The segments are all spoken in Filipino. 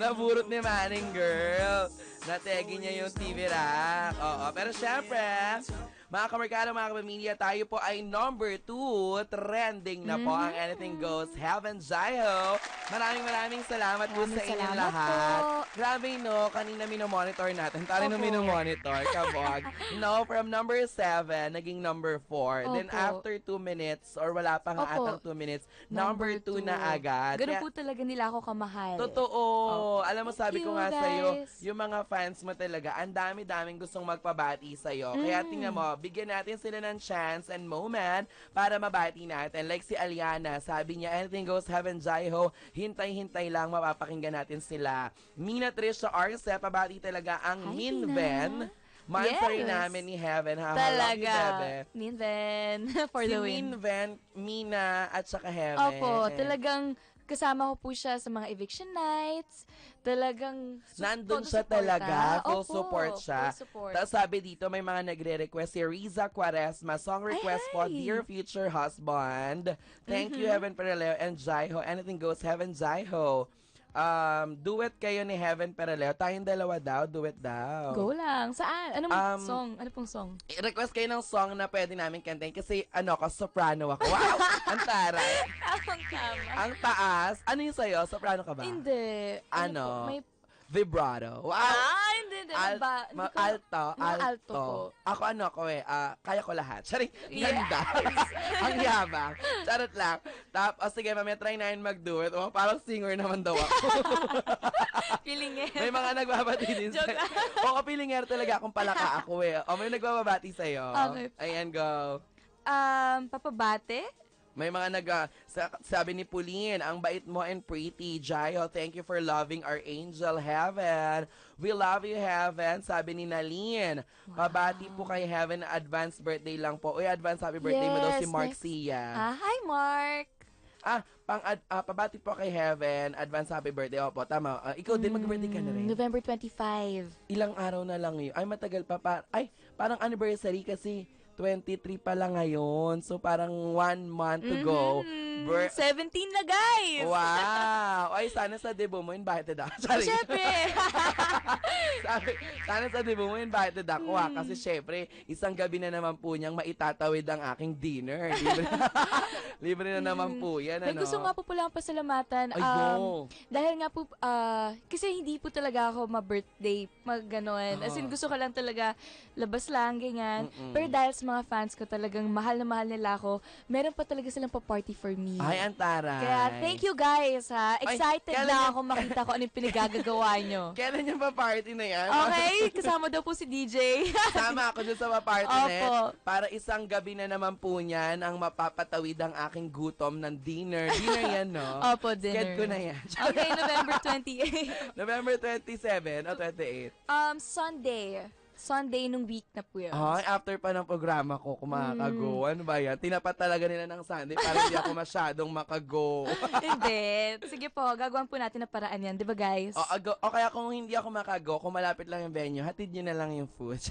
Naburot ni Manning Girl. Nategi niya yung TV rack. Oo, pero syempre, mga kamerkado, mga kapamilya, tayo po ay number 2. Trending na po ang Anything Goes Heaven Jaiho. Maraming salamat po sa inyong Salamat lahat. po. Grabe no, kanina minomonitor natin. Tali nung Opo. minomonitor, kabog. No, from number 7, naging number 4. Then Opo. after 2 minutes, or wala pa nga Opo. atang 2 minutes, number 2 na agad. Ganun Kaya- po talaga nila ako kamahal. Totoo. Alam mo, sabi Thank ko you, nga sa'yo, guys. yung mga fans mo talaga, ang dami-daming gustong magpabati sa'yo. Kaya tingnan mo, bigyan natin sila ng chance and moment para mabati natin. Like si Aliana, sabi niya, Anything Goes Heaven Jaiho, hintay-hintay lang, mapapakinggan natin sila. Mina Trisha Arce, pabati talaga ang Hi, Minven. Tina. Mansa Yes. rin namin ni Heaven. Ha? Love you, Talaga. bebe. Ninven. For Si the win. Minven, Mina, at saka Heaven. Opo, talagang kasama ko po siya sa mga eviction nights. Talagang Nandun todo siya suporta. talaga. Full Opo, support siya. Full support. Tapos sabi dito, may mga nagre-request. Si Riza Quaresma, song request po, Ay! Dear Future Husband. Thank you, Heaven Peraleo and Jaiho. Anything Goes Heaven Jaiho. Duet kayo ni Heaven Peraleo. Tayong dalawa daw, duet daw. Go lang. Saan? Anong song? Ano pong song? Request kayo ng song na pwede namin kantahin kasi soprano ako. Wow! Ang taray. Tama. Ang taas. Ano yung sa'yo? Soprano ka ba? Hindi. Ano? Po, may... Vibrato. Wow! Hindi. Alto. Alto po. Ako kaya ko lahat. Sorry, Yes. ganda. Ang yabang. Charot lang. Tapos, sige, mamaya try namin mag-do it. Oh, parang singer naman daw ako. Feeling it. May mga nagbabati din Joke sa'yo. Oo, pilinger talaga akong palaka ako eh. O, may nagbabati sa'yo. Okay. Ayan, go. Papabate? May mga sabi ni Pauline, ang bait mo and pretty. Jayo, thank you for loving our angel Heaven. We love you, Heaven. Sabi ni Nalin, pabati po kay Heaven, advance birthday lang po. Uy, advance happy birthday mo daw si Mark Sia. Hi, Mark. Pabati po kay Heaven, advance happy birthday. Opo, tama. Ikaw din, mag-birthday ka na rin. November 25. Ilang araw na lang yun. Ay, matagal pa. Parang anniversary kasi 23 pa lang ngayon. So, parang 1 month to go. 17 na, guys! Wow! Ay, sana sa debut mo invited ako. Sorry. Siyempre! Sana sa debut mo invited ako kasi syempre, isang gabi na naman po niyang maitatawid ang aking dinner. Libre na naman po yan. May gusto nga po pala ang pasalamatan. Ay, go! Dahil nga po, kasi hindi po talaga ako ma-birthday, mag-ganon. As in, gusto ko lang talaga, labas lang, ganyan. Pero dahil sa mga fans ko talagang mahal na mahal nila ako, meron pa talaga silang pa-party for me. Ay, antaray. Kaya thank you guys, ha. Excited kailan na ako makita ko ano yung pinagagagawa nyo. Kailan yung pa-party na yan? Okay, kasama daw po si DJ. Sama ako dun sa pa-party na yan. Opo. Para isang gabi na naman po niyan ang mapapatawid ang aking gutom ng dinner. Dinner yan, no? Opo, dinner. Sked ko na yan. Okay, November 28. November 27 o 28? Sunday nung week na po yun. Ay, after pa ng programa ko, kumakago. Ano ba yan? Tinapat talaga nila ng Sunday para hindi ako masyadong makago. Hindi. Sige po, gagawin po natin na paraan yan. Di ba, guys? O kaya kung hindi ako makago, kung malapit lang yung venue, hatid nyo na lang yung food.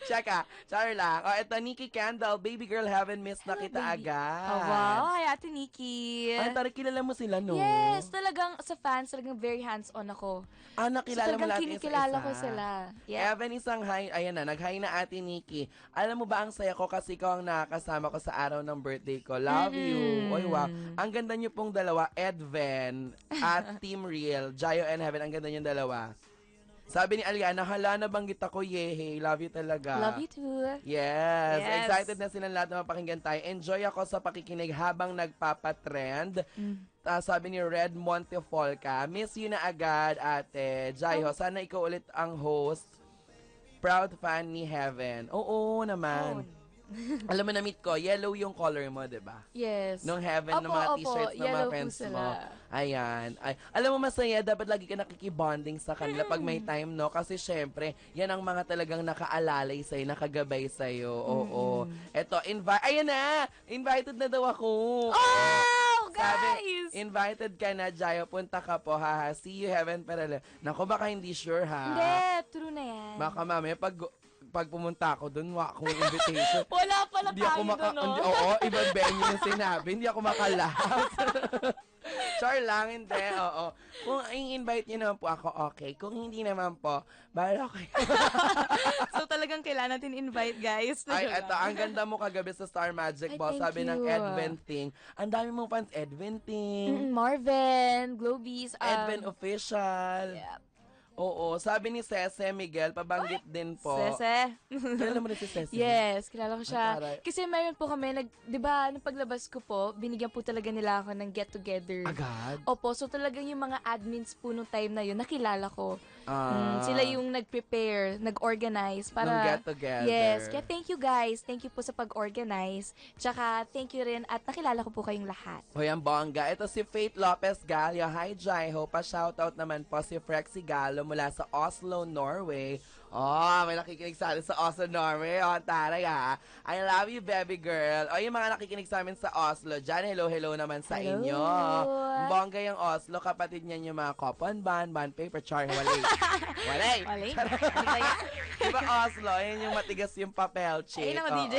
Tsaka, sorry lang. Ito, Nikki Candle, Baby Girl Heaven, miss na kita baby. agad. Wow. Hi, Ate Nikki. Ay, tari, kilala mo sila, no? Yes, talagang sa fans, talagang very hands-on ako. Nakilala mo lahat talagang kinikilala isa-isa. ko sila. Yeah. Evan, isang hi. Ayan na, nag-hi na Ate Nikki. Alam mo ba, ang saya ko kasi ikaw ang nakakasama ko sa araw ng birthday ko. Love you. Oy, wow. Ang ganda niyo pong dalawa, Edven at Team Real. Jayo and Heaven, ang ganda niyong dalawa. Sabi ni Aliana, hala, nabanggit ako, yehe. Love you talaga. Love you too. Yes. Yes. Excited na silang lahat na mapakinggan tayo. Enjoy ako sa pakikinig habang nagpapatrend. Sabi ni Red Montefolca, miss you na agad, Ate Jaiho. Sana ikaw ulit ang host. Proud fan ni Heaven. Oo naman. Alam mo, na-meet ko, yellow yung color mo, diba? Yes. Nung Heaven, ng mga t-shirts ng mga Yellow po friends sila. mo. Ayan. Alam mo, masaya, dapat lagi ka nakikibonding sa kanila pag may time, no? Kasi syempre, yan ang mga talagang nakaalalay sa'yo, nakagabay sa'yo. Oo. Eto, ayan na! Invited na daw ako. Oh, Sabi, guys! invited ka na, Jayo. Punta ka po, ha? See you, Heaven Peraleo. Naku, baka hindi sure, ha? Hindi, true na yan. Baka mamaya, pag pumunta ako doon, wala akong invitation. Wala pala Hindi ako tayo doon, no? Oo, ibang venue yung sinabi. Hindi ako makalahas. Char lang, hindi. Oo. Kung i-invite niyo naman po ako, okay. Kung hindi naman po, bahala kayo. So talagang kailangan natin invite, guys. Ay, eto, ang ganda mo kagabi sa Star Magic Ay, Ball. thank Sabi ng you. Edwin Ting. Ang dami mong fans, Edwin Ting. Marvin, Globies. Edwin Official. Yeah. Oo, sabi ni Cece Miguel, pabanggit din po. Sese. Kilala mo rin si Cece? Yes, kilala ko siya. Ay, taray. Kasi mayroon po kami, di ba, nung paglabas ko po, binigyan po talaga nila ako ng get-together. Agad? Opo, so talagang yung mga admins po nung time na yun, nakilala ko. Sila yung nag-prepare, nag-organize para... Nung get-together. Yes, kaya thank you guys. Thank you po sa pag-organize. Tsaka thank you rin at nakilala ko po kayong lahat. Hoy, ang bongga. Ito si Faith Lopez Gallo. Hi, Jaiho. Pa-shoutout naman po si Frexy Gallo mula sa Oslo, Norway. Oh, may nakikinig sa atin sa Oslo, Norway. Oh, taray ha. I love you, baby girl. O, yung mga nakikinig sa amin sa Oslo, dyan, hello naman sa Hello. inyo. Bongga yung Oslo. Kapatid niyan yung mga coupon bond paper, char, walay. Walay. Wali? Ano ba yan? Diba Oslo, yun yung matigas yung papel, chick. Ayun ako, Oo. DJ.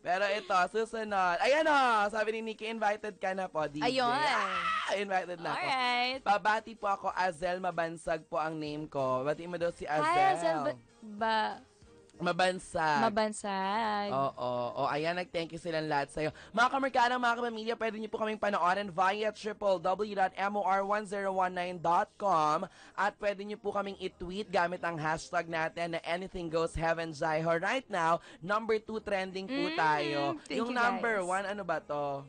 Pero ito, susunod. Ayan o, sabi ni Nikki, invited ka na po, DJ. Ayun. Invited na ako. Alright. Pabati po ako, Azel Mabansag po ang name ko. Bati mo daw si Azel. Hi, Azel. Mabansag. Mabansag. Oo. Ayan, nag-thank you silang lahat sa'yo. Mga kamerkanang, mga kapamilya, pwede niyo po kaming panoorin via www.mor1019.com at pwede niyo po kaming i-tweet gamit ang hashtag natin na Anything Goes Heaven Jaiho. Right now, number 2 trending po tayo. thank Yung you, number guys. 1, ano ba to?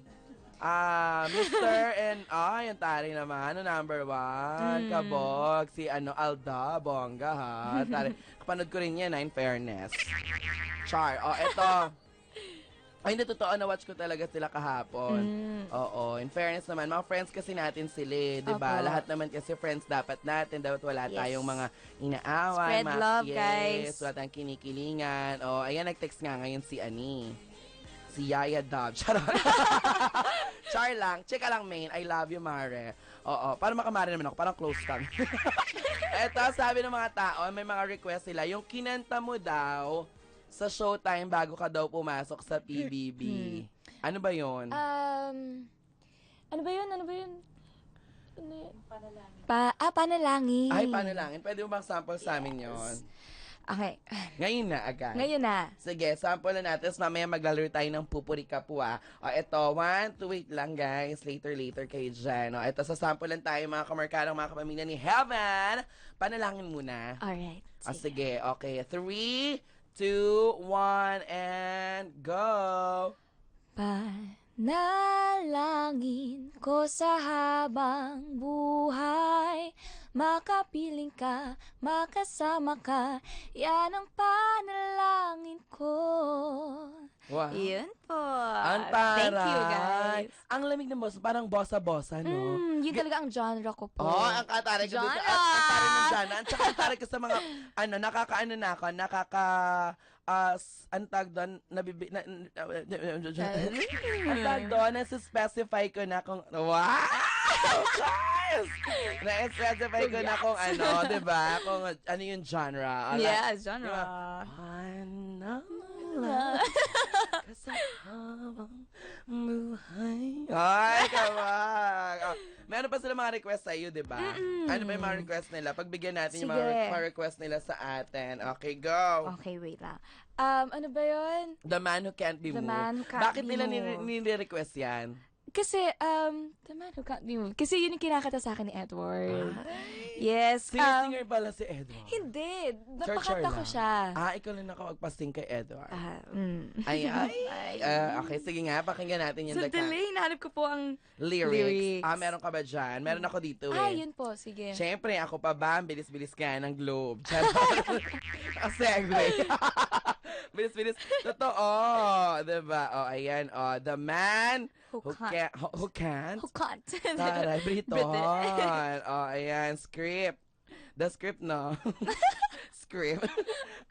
Mr. and, yung tari naman, ano number 1? Kabog, si Alda, bongga ha. Tari. Kapanood ko rin yan, in fairness. Char, eto. Ay, hindi, totoo, na-watch ko talaga sila kahapon. Oo, in fairness naman, mga friends kasi natin sila, di ba? Opo. Lahat naman kasi friends dapat natin, dapat wala Yes. tayong mga inaaway. Spread love, yes, guys. wala tayong kinikilingan. Ayan, nag-text nga ngayon si si Yaya Dub. Charot. Char lang. Chika lang, main. I love you, Mare. Oo. Para makamare naman ako. Parang close kami. Eto, sabi ng mga tao, may mga request sila. Yung kinanta mo daw sa Showtime bago ka daw pumasok sa PBB. Ano ba yun? Ano ba yun? Ano yun? Panalangin. Ay, panalangin. Pwede mo bang sample sa amin yun? Okay. Ngayon na, agad. Ngayon na. Sige, sample na natin. Tapos mamaya maglalaro tayo ng pupuri kapwa. Ito, 1, 2, wait lang guys. Later kayo dyan. Ito, sasample lang tayo mga kamarkanang mga kapamilya ni Heaven. Panalangin muna. Alright. Sige, okay. 3, 2, 1, and go! Panalangin ko sa habang buhay, makapiling ka, makasama ka, yan ang panalangin ko. Wow. Yun po. Ang taray. Thank you, guys. Ang lamig ng boss, parang bossa-bossa, no? Yun talaga ang genre ko po. Ang kataray ko dito. Genre! Ang taray ng genre. At saka ang taray ko sa mga, ang tag doon, ang tag doon, nasa-specify ko na kung, wow! Guys! Na-specify ko na kung di ba? Kung ano yung genre. Yeah, genre. Kasahabang buhay. Ay, kabag. Meron pa sila mga request sa iyo, di ba? Ano ba yung mga request nila? Pagbigyan natin yung Sige. mga request nila sa atin. Okay, go. Okay, wait lang. Ano ba yun? The Man Who Can't Be The Moved. Man Who Can't Bakit Be nila Moved. nire-request yan? Kasi, the man who can't be moved. Kasi yun yung kinakata sa akin ni Edward. Yes. Singer pala si Edward. Hindi. Churcher Napakanta ko lang. siya. Ikaw lang nakapagpasing kay Edward. Ay. Okay, sige nga, pakinggan natin yung Sandali, hinahanap ko po ang lyrics. Meron ka ba dyan? Meron ako dito yun po. Sige. Siyempre, ako pa ba? Ang bilis-bilis ka ng globe. Charot. Ang segue. Bilis-bilis. Totoo. Diba? Ayan. The man who can't. Who can't? Who can't? Taray, Briton. Ayan. Script. The script, no? Script.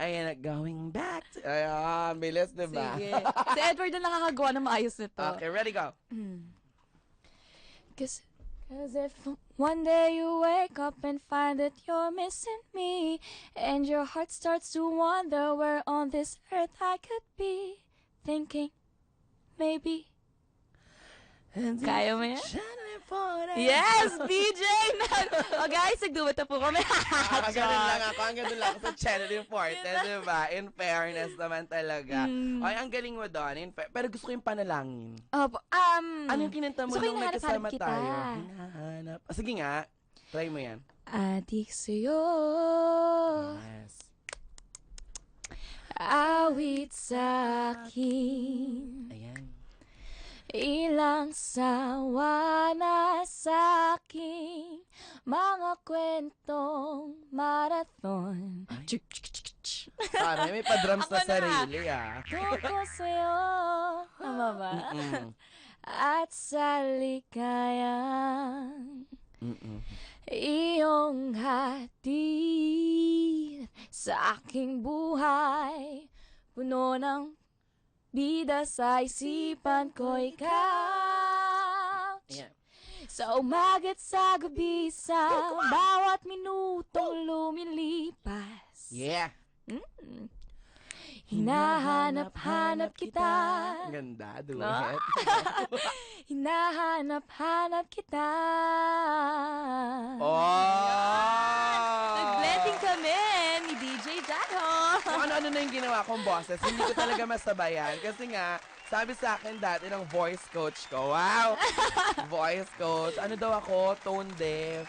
Ayan, going back to... Ayan, bilis, diba? Sige. Si Edward na nakakagawa ng maayos nito. Okay, ready, go. Cause if one day you wake up and find that you're missing me, and your heart starts to wonder where on this earth I could be, thinking, maybe. Kaya mo yan? important. Yes, DJ Nan! O guys, nagduwat na po kami. Ganun lang ako. Hanggang doon lang ako sa channel important, di ba? In fairness naman talaga. Ay, ang galing mo doon. Pero gusto ko yung panalangin. Opo, Ano yung kinanta mo gusto ko nung may hinahanap-hanap kasama kita. tayo? Hinahanap. Sige nga. Try mo yan. Adik sa'yo, Yes. awit sa'kin. Ayan. Ilang sawa na sa'king mga kwentong marathon. Ay. Parang may pa-drums Ako na na. sarili, ah. Tungkol sa'yo. Tama ba? Mm-mm. At sa likayang Mm-mm. iyong hatid sa aking buhay. Puno ng bida sa isipan ko ikaw. Ayan. Sa umaga't sa gabi, sa bawat minutong lumilipas. Yeah. Hinahanap-hanap kita. Ganda, No? duet. Hinahanap-hanap kita. Oh! Nag-blending kami ni DJ Jano. Kung ano-ano na yung ginawa kong boses, hindi ko talaga masabayan. Kasi nga, sabi sa akin dati ng voice coach ko, wow! Voice coach. Ano daw ako? Tone deaf.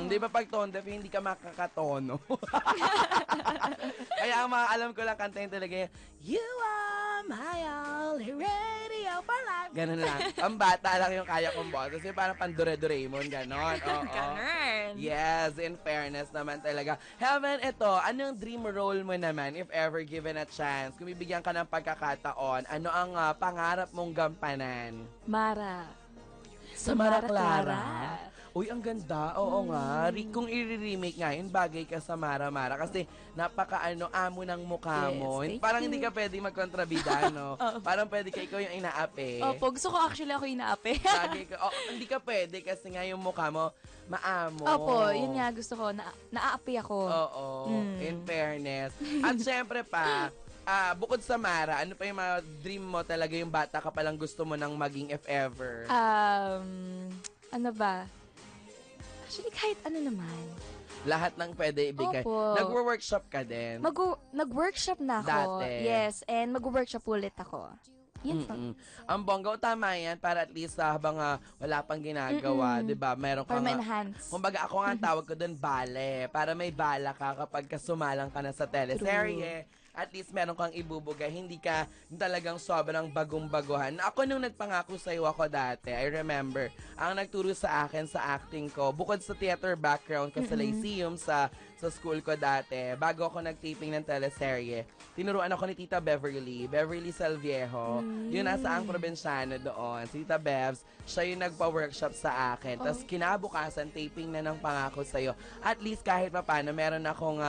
Di ba pag tone deaf, hindi ka makakatono. Kaya ang mga alam ko lang kantahin talaga yung, You are my only radio for life. Ganun lang. Ang bata lang yung kaya kong boses. Yung parang pandure-doraemon, ganon. Oo. Ganun. Yes, in fairness naman talaga. Heaven, ito, anong dream role mo naman if ever given a chance? Kung bibigyan ka ng pagkakataon, ano ang pangarap mong gampanan? Mara. Sa Mara Clara. Uy, ang ganda. Oo nga. Kung i-remake nga yun, bagay ka sa Mara Mara. Kasi amo ng mukha Yes, mo. thank Parang you. hindi ka pwede magkontrabida, no? Parang pwede ka ikaw yung inaapi. Opo, gusto ko actually ako inaapi. Bagay ka. Hindi ka pwede kasi nga yung mukha mo, maamo. Opo, yun nga gusto ko. Naaapi ako. Oo, in fairness. At syempre pa, bukod sa Mara, ano pa yung mga dream mo talaga yung bata ka palang gusto mo nang maging if ever? Ano ba? Actually, kahit ano naman. Lahat ng pwede ibigay. Opo. Nagwo-workshop ka din? Nag-workshop na ako. Dati. Yes, and mag-workshop ulit ako. Yun po. Ang bongga, tama yan para at least habang wala pang ginagawa, di ba? Meron ka Para nga, ma-enhance. kumbaga ako nga ang tawag ko doon bale, para may bala ka kapag kasumalang ka na sa teleserye. At least meron kang ibubugay. Hindi ka talagang sobrang bagong-baguhan. Ako nung nagpangako sa'yo ako dati, I remember, ang nagturo sa akin sa acting ko, bukod sa theater background ko sa Lyceum, sa school ko dati, bago ako nag-taping ng teleserye, tinuruan ako ni Tita Beverly Salviejo. Yun nasa ang probinsyano doon. Si Tita Bevs, siya yung nagpa-workshop sa akin. Tapos kinabukasan, taping na ng pangako sa'yo. At least kahit pa paano, meron akong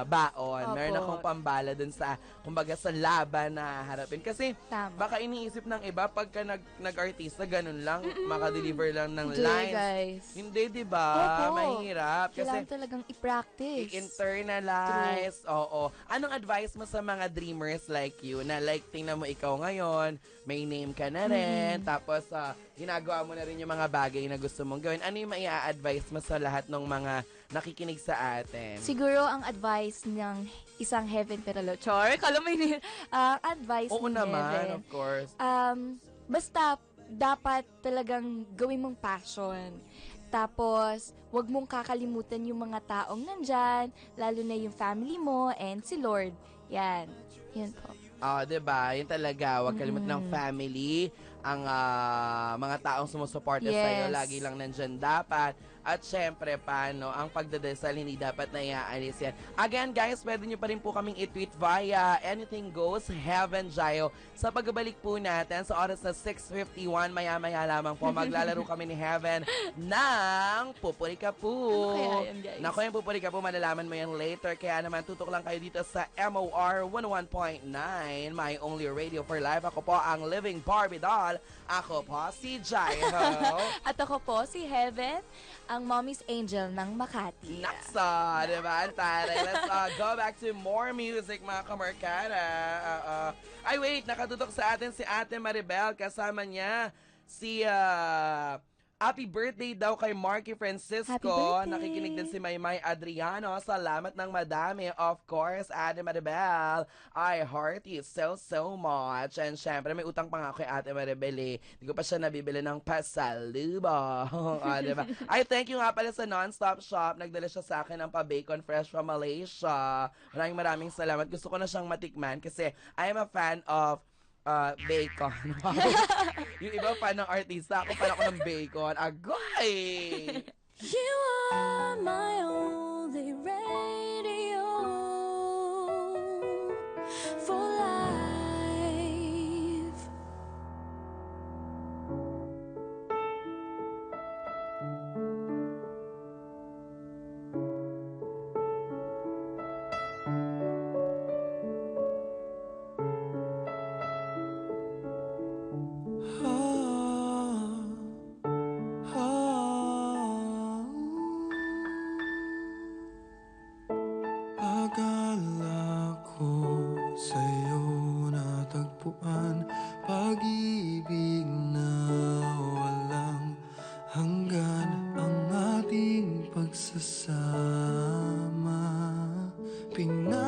baon, Opo. meron akong pambala dun sa, kumbaga sa laban na harapin. Kasi Tama. baka iniisip ng iba, pagka nag-artista, ganun lang, makadeliver lang ng Hindi, lines. guys. Hindi, di ba? Opo. Mahirap. Kasi Kailangan talagang i-practice. i-internalize. Oo. Anong advice mo sa mga dreamers like you na like tingnan mo ikaw ngayon, may name ka na rin, tapos ginagawa mo na rin yung mga bagay na gusto mong gawin. Ano yung maia-advise mo sa lahat ng mga nakikinig sa atin? Siguro ang advice ng isang Heaven Peralo. Char, kala mo yun. Advice Oo ni naman, Heaven. of course. Basta, dapat talagang gawin mong passion. Tapos, wag mong kakalimutan yung mga taong nandyan, lalo na yung family mo and si Lord. Yan. Yan po. Diba? Yun talaga. Huwag kalimutan ng family, ang mga taong sumusuporta sa'yo, Yes. lagi lang nandyan dapat. At syempre, paano, ang pagdadasal, hindi dapat na iaalis yan. Again, guys, pwede nyo pa rin po kaming i-tweet via Anything Goes, Heaven Jayo. Sa pagbabalik po natin, sa oras na 6:51, maya-maya lamang po, maglalaro kami ni Heaven ng Pupuri Ka Po. Ano kaya yan, guys? Naku, yung Pupuri Ka Po, malalaman mo yan later. Kaya naman, tutok lang kayo dito sa MOR 101.9, My Only Radio for Life. Ako po ang Living Barbie Doll. Ako po si Jayo. At ako po, si Heaven, ang Mommy's Angel ng Makati. Naksa, diba? Antara. Let's go back to more music, mga kamarkada. Ay, wait, nakatutok sa atin si Ate Maribel. Kasama niya si Happy birthday daw kay Marky Francisco. Happy birthday. Nakikinig din si Maymay Adriano. Salamat ng madami. Of course, Ate Maribel. I heart you so much. And syempre, may utang pa nga ako kay Ate Maribel eh. Hindi ko pa siya nabibili ng pasalubong. Diba? Ay, thank you nga pala sa Non-Stop Shop. Nagdala siya sa akin ng pa-bacon fresh from Malaysia. Maraming salamat. Gusto ko na siyang matikman kasi I am a fan of bacon. Yung iba fan ng artista, ako fan ako ng bacon. Agoy! You are my only radio for life. Akala ko sa'yo natagpuan pag-ibig na walang hanggan ang ating pagsasama. Pinaglaan